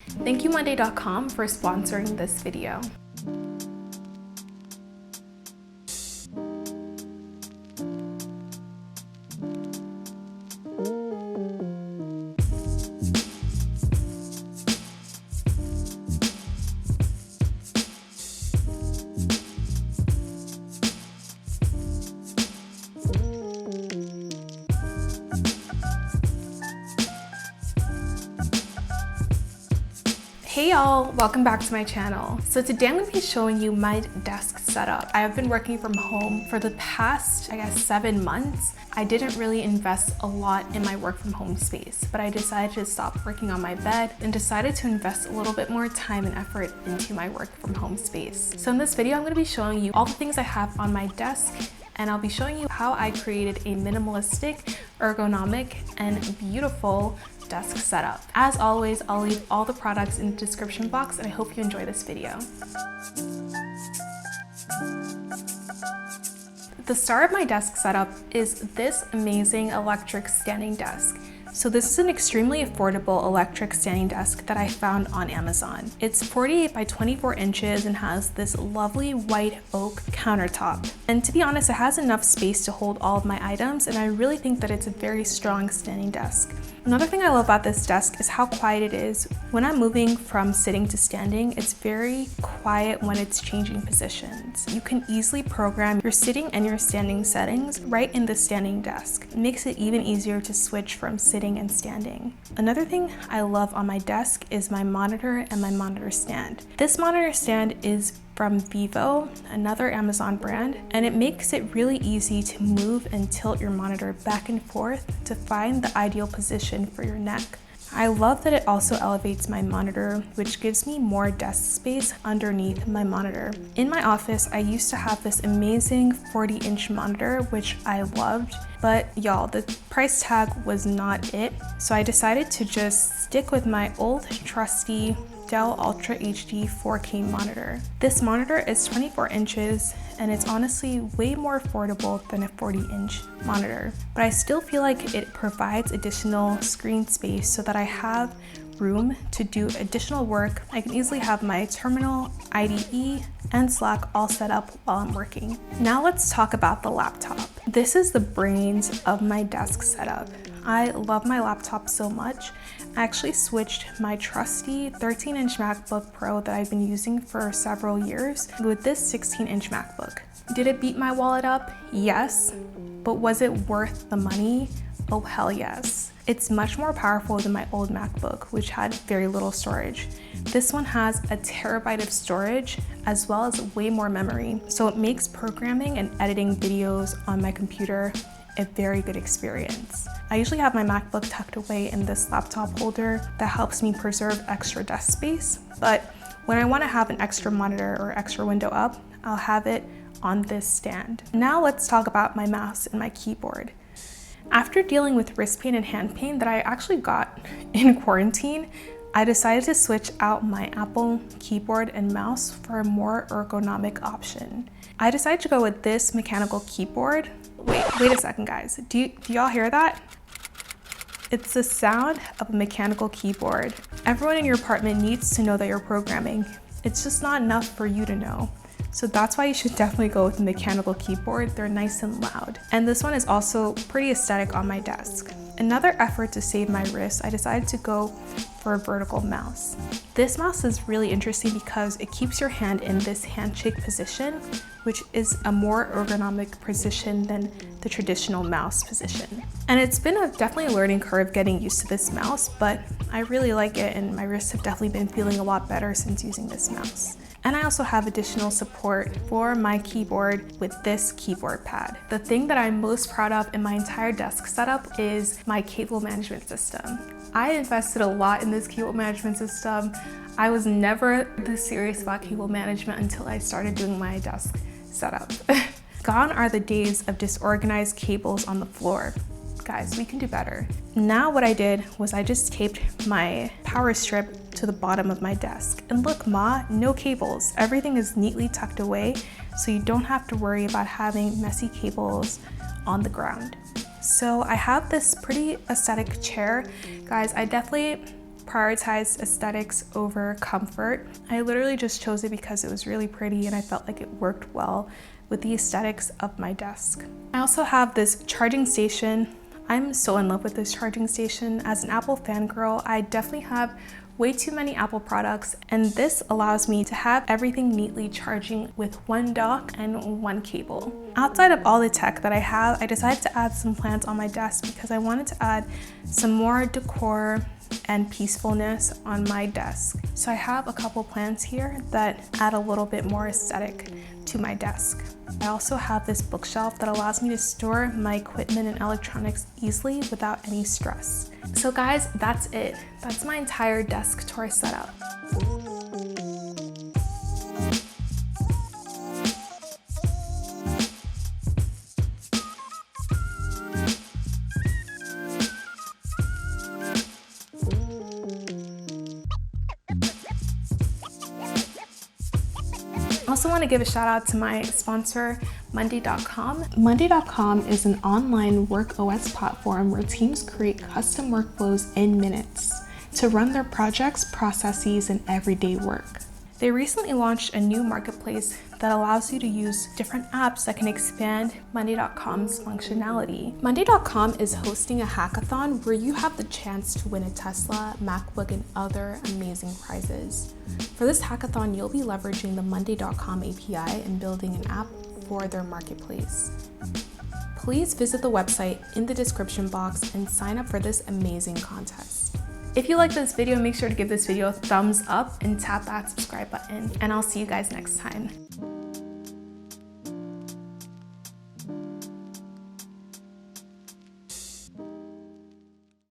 Thank you Monday.com for sponsoring this video. Hey y'all, welcome back to my channel. So today I'm going to be showing you my desk setup. I have been working from home for the past, 7 months. I didn't really invest a lot in my work from home space, but I decided to stop working on my bed and decided to invest a little bit more time and effort into my work from home space. So in this video, I'm going to be showing you all the things I have on my desk, and I'll be showing you how I created a minimalistic, ergonomic, and beautiful desk setup. As always, I'll leave all the products in the description box, and I hope you enjoy this video. The start of my desk setup is this amazing electric standing desk. So this is an extremely affordable electric standing desk that I found on Amazon. It's 48 by 24 inches and has this lovely white oak countertop. And to be honest, it has enough space to hold all of my items, and I really think that it's a very strong standing desk. Another thing I love about this desk is how quiet it is. When I'm moving from sitting to standing, it's very quiet when it's changing positions. You can easily program your sitting and your standing settings right in the standing desk. It makes it even easier to switch from sitting and standing. Another thing I love on my desk is my monitor and my monitor stand. This monitor stand is from Vivo, another Amazon brand, and it makes it really easy to move and tilt your monitor back and forth to find the ideal position for your neck. I love that it also elevates my monitor, which gives me more desk space underneath my monitor. In my office, I used to have this amazing 40-inch monitor, which I loved, but y'all, the price tag was not it. So I decided to just stick with my old trusty Dell Ultra HD 4K monitor. This monitor is 24 inches and it's honestly way more affordable than a 40-inch monitor, but I still feel like it provides additional screen space so that I have room to do additional work. I can easily have my terminal, IDE, and Slack all set up while I'm working. Now let's talk about the laptop. This is the brains of my desk setup. I love my laptop so much. I actually switched my trusty 13-inch MacBook Pro that I've been using for several years with this 16-inch MacBook. Did it beat my wallet up? Yes. But was it worth the money? Oh hell yes. It's much more powerful than my old MacBook, which had very little storage. This one has a terabyte of storage as well as way more memory. So it makes programming and editing videos on my computer a very good experience. I usually have my MacBook tucked away in this laptop holder that helps me preserve extra desk space, but when I want to have an extra monitor or extra window up, I'll have it on this stand. Now let's talk about my mouse and my keyboard. After dealing with wrist pain and hand pain that I actually got in quarantine, I decided to switch out my Apple keyboard and mouse for a more ergonomic option. I decided to go with this mechanical keyboard. Wait a second guys, do y'all hear that? It's the sound of a mechanical keyboard. Everyone in your apartment needs to know that you're programming. It's just not enough for you to know. So that's why you should definitely go with a mechanical keyboard. They're nice and loud. And this one is also pretty aesthetic on my desk. Another effort to save my wrist, I decided to go for a vertical mouse. This mouse is really interesting because it keeps your hand in this handshake position, which is a more ergonomic position than the traditional mouse position. And it's been definitely a learning curve getting used to this mouse, but I really like it and my wrists have definitely been feeling a lot better since using this mouse. And I also have additional support for my keyboard with this keyboard pad. The thing that I'm most proud of in my entire desk setup is my cable management system. I invested a lot in this cable management system. I was never this serious about cable management until I started doing my desk setup. Gone are the days of disorganized cables on the floor. Guys, we can do better. Now what I did was I just taped my power strip to the bottom of my desk. And look, Ma, no cables. Everything is neatly tucked away, so you don't have to worry about having messy cables on the ground. So I have this pretty aesthetic chair. Guys, I definitely prioritized aesthetics over comfort. I literally just chose it because it was really pretty and I felt like it worked well with the aesthetics of my desk. I also have this charging station. I'm so in love with this charging station. As an Apple fangirl, I definitely have way too many Apple products, and this allows me to have everything neatly charging with one dock and one cable. Outside of all the tech that I have, I decided to add some plants on my desk because I wanted to add some more decor and peacefulness on my desk. So I have a couple plants here that add a little bit more aesthetic to my desk. I also have this bookshelf that allows me to store my equipment and electronics easily without any stress. So guys, that's it. That's my entire desk tour setup. I also want to give a shout out to my sponsor, Monday.com. Monday.com is an online work OS platform where teams create custom workflows in minutes to run their projects, processes, and everyday work. They recently launched a new marketplace that allows you to use different apps that can expand Monday.com's functionality. Monday.com is hosting a hackathon where you have the chance to win a Tesla, MacBook, and other amazing prizes. For this hackathon, you'll be leveraging the Monday.com API and building an app for their marketplace. Please visit the website in the description box and sign up for this amazing contest. If you like this video, make sure to give this video a thumbs up and tap that subscribe button, and I'll see you guys next time.